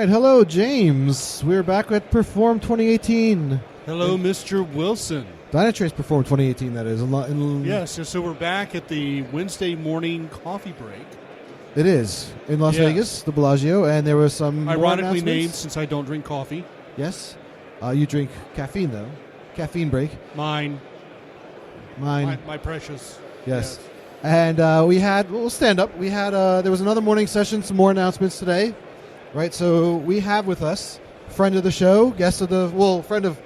right, hello, James. We're back at Perform 2018. Hello, Mr. Wilson. Dynatrace Perform 2018, that is. Yes, so we're back at the Wednesday morning coffee break. It is. In Las Vegas, the Bellagio, and there was some ironically named since I don't drink coffee. Yes. You drink caffeine, though. Caffeine break. Mine. My precious. Yes. And we'll stand up. We had, there was another morning session, some more announcements today. Right, so we have with us friend of the show, friend of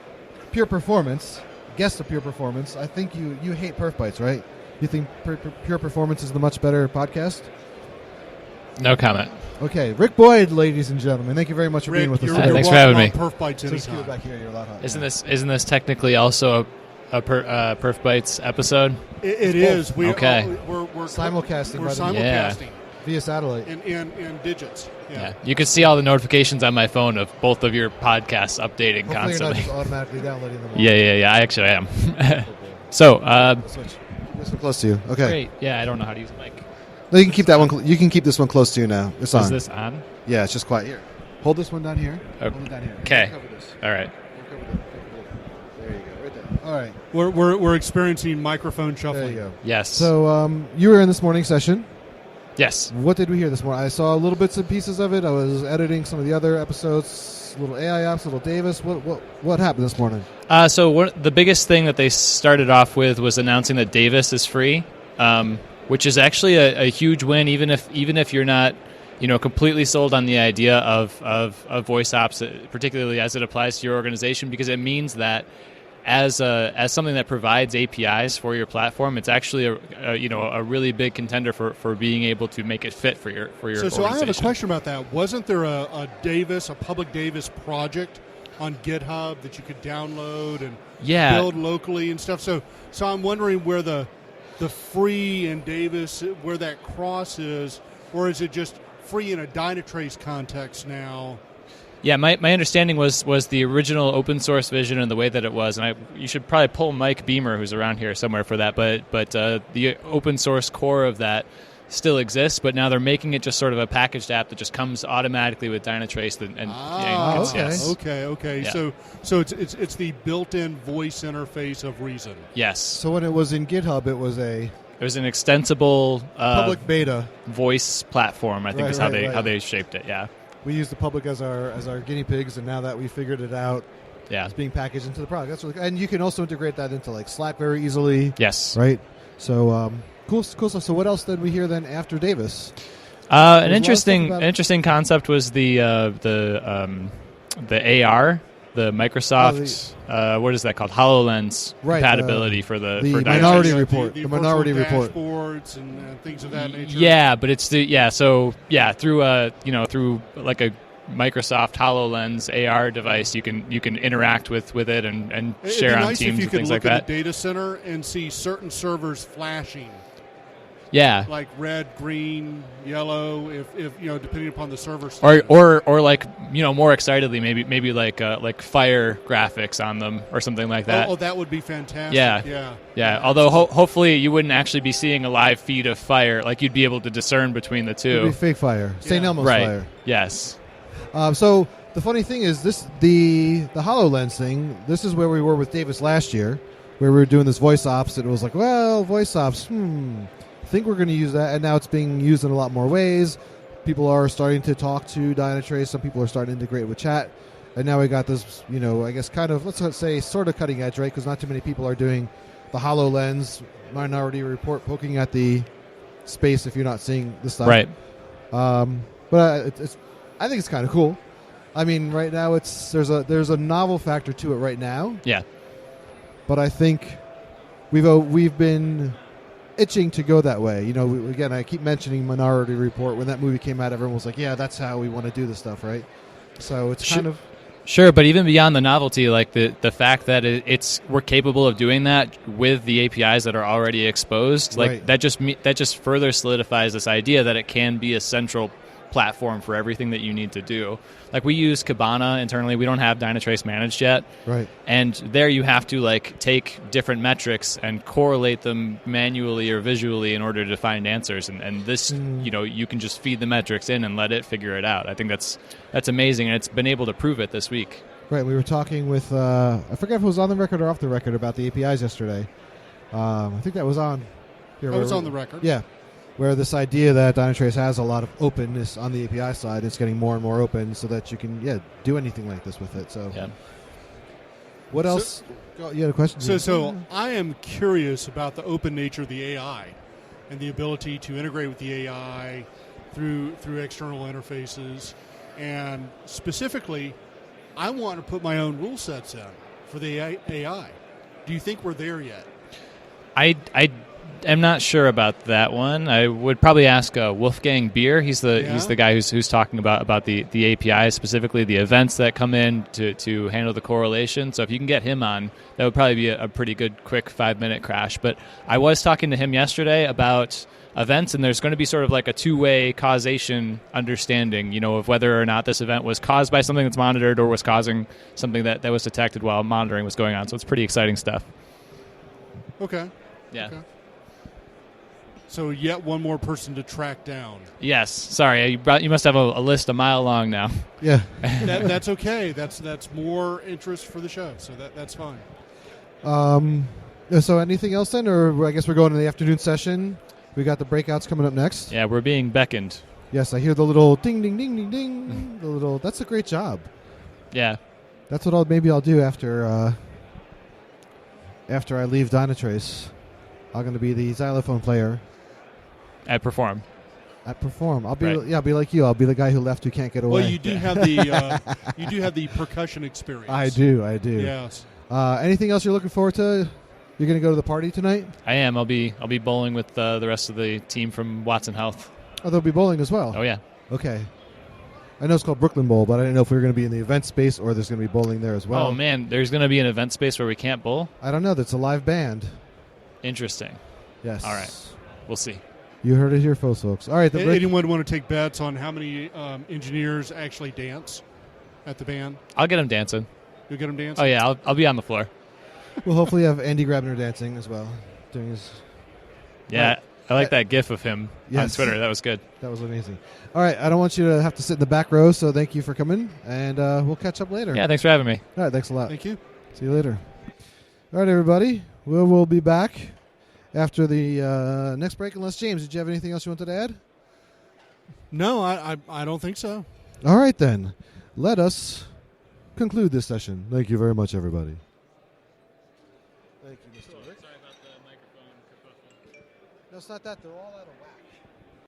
Pure Performance, guest of Pure Performance. I think you hate Perf Bites, right? You think Pure Performance is the much better podcast? No comment. Okay, Rick Boyd, ladies and gentlemen, thank you very much for being with us today. Thanks for having me. Perf Bites anytime. Back here, you're a lot hot. Isn't this technically also a Perf Bites episode? It is. We're simulcasting. We're simulcasting. Via satellite. In digits. Yeah. You can see all the notifications on my phone of both of your podcasts updating Hopefully constantly. You're not just automatically downloading them all. Yeah. I actually am. So, switch. This one close to you. Okay. Great. Yeah, I don't know how to use the mic. No, you can keep that one. You can keep this one close to you now. It's on. Is this on? Yeah, it's just quiet. Here, hold this one down here. Okay. Hold it down here. Okay. All right. There you go. Right there. All right. We're experiencing microphone shuffling. There you go. Yes. So you were in this morning session. Yes. What did we hear this morning? I saw little bits and pieces of it. I was editing some of the other episodes. Little AI ops, little Davis. What happened this morning? So the biggest thing that they started off with was announcing that Davis is free, which is actually a huge win, even if you're not, completely sold on the idea of voice ops, particularly as it applies to your organization, because it means that as something that provides APIs for your platform, it's actually a really big contender for being able to make it fit for your organization. So I have a question about that. Wasn't there a public Davis project on GitHub that you could download and build locally and stuff? So I'm wondering where the free and Davis, where that cross is, or is it just free in a Dynatrace context now? Yeah, my understanding was the original open source vision and the way that it was, and you should probably pull Mike Beamer, who's around here somewhere, for that. But the open source core of that still exists, but now they're making it just sort of a packaged app that just comes automatically with Dynatrace. Okay. Yeah. So it's the built-in voice interface of Reason. Yes. So when it was in GitHub, it was an extensible public beta voice platform. I think is how they shaped it. Yeah. We used the public as our guinea pigs, and now that we figured it out, it's being packaged into the product. That's really, and you can also integrate that into like Slack very easily. Yes. Right. So cool stuff. So what else did we hear then after Davis? An interesting concept was the AR, the Microsoft what is that called? HoloLens compatibility for Minority Report. The Minority Report. Dashboards and things of that nature. Yeah, but it's through through like a Microsoft HoloLens AR device, you can interact with it and share on Teams and things like that. It'd be nice if you could look at a data center and see certain servers flashing. Yeah, like red, green, yellow, if depending upon the server. Or like more excitedly, maybe like fire graphics on them or something like that. Oh, that would be fantastic. Yeah. Although hopefully you wouldn't actually be seeing a live feed of fire, like you'd be able to discern between the two. It'd be fake fire, St. Elmo's fire. Yes. So the funny thing is the HoloLens thing. This is where we were with Davis last year, where we were doing this voice ops. And it was like, well, voice ops. I think we're going to use that, and now it's being used in a lot more ways. People are starting to talk to Dynatrace. Some people are starting to integrate with chat, and now we got this, I guess kind of, let's say, sort of cutting edge, right? Because not too many people are doing the HoloLens Minority Report, poking at the space if you're not seeing the stuff, right? But I think it's kind of cool. I mean, right now there's a novel factor to it right now. Yeah, but I think we've been itching to go that way. Again, I keep mentioning Minority Report. When that movie came out, everyone was like, yeah, that's how we want to do this stuff, right? So it's kind of... Sure, but even beyond the novelty, like the fact that we're capable of doing that with the APIs that are already exposed, like that just further solidifies this idea that it can be a central platform for everything that you need to do. Like we use Kibana internally. We don't have Dynatrace managed yet. Right. And there you have to like take different metrics and correlate them manually or visually in order to find answers. And this, you can just feed the metrics in and let it figure it out. I think that's amazing, and it's been able to prove it this week. Right. We were talking with I forget if it was on the record or off the record about the APIs yesterday. I think that was on. That was on the record. Yeah. Where this idea that Dynatrace has a lot of openness on the API side, it's getting more and more open so that you can do anything like this with it. So, what else? You had a question? So I am curious about the open nature of the AI and the ability to integrate with the AI through external interfaces, and specifically, I want to put my own rule sets in for the AI. Do you think we're there yet? I'm not sure about that one. I would probably ask Wolfgang Beer. He's the guy who's talking about the APIs, specifically the events that come in to handle the correlation. So if you can get him on, that would probably be a pretty good, quick 5-minute crash. But I was talking to him yesterday about events, and there's going to be sort of like a two-way causation understanding, of whether or not this event was caused by something that's monitored or was causing something that was detected while monitoring was going on. So it's pretty exciting stuff. Okay. Yeah. Okay. So yet one more person to track down. Yes. Sorry, you must have a list a mile long now. Yeah. That's okay. That's more interest for the show, so that's fine. So anything else then, or I guess we're going to the afternoon session. We got the breakouts coming up next. Yeah, we're being beckoned. Yes, I hear the little ding, ding, ding, ding, ding. The little. That's a great job. Yeah. That's what I'll do after I leave Dynatrace. I'm going to be the xylophone player. At Perform. I'll be I'll be like you. I'll be the guy who left who can't get away. Well, you do have the percussion experience. I do. Yes. Anything else you're looking forward to? You're going to go to the party tonight? I am. I'll be bowling with the rest of the team from Watson Health. Oh, they'll be bowling as well. Oh yeah. Okay. I know it's called Brooklyn Bowl, but I didn't know if we were going to be in the event space or there's going to be bowling there as well. Oh man, there's going to be an event space where we can't bowl? I don't know. That's a live band. Interesting. Yes. All right. We'll see. You heard it here, folks. All right. Anyone want to take bets on how many engineers actually dance at the band? I'll get them dancing. You'll get them dancing? Oh yeah, I'll be on the floor. We'll hopefully have Andy Grabner dancing as well. Doing his. Yeah, right. I like that GIF of him on Twitter. That was good. That was amazing. All right, I don't want you to have to sit in the back row, so thank you for coming, and we'll catch up later. Yeah, thanks for having me. All right, thanks a lot. Thank you. See you later. All right, everybody. We'll be back after the next break, unless, James, did you have anything else you wanted to add? No, I don't think so. All right, then. Let us conclude this session. Thank you very much, everybody. Thank you, Mr. Rick. Sorry about the microphone. No, it's not that. They're all out of whack.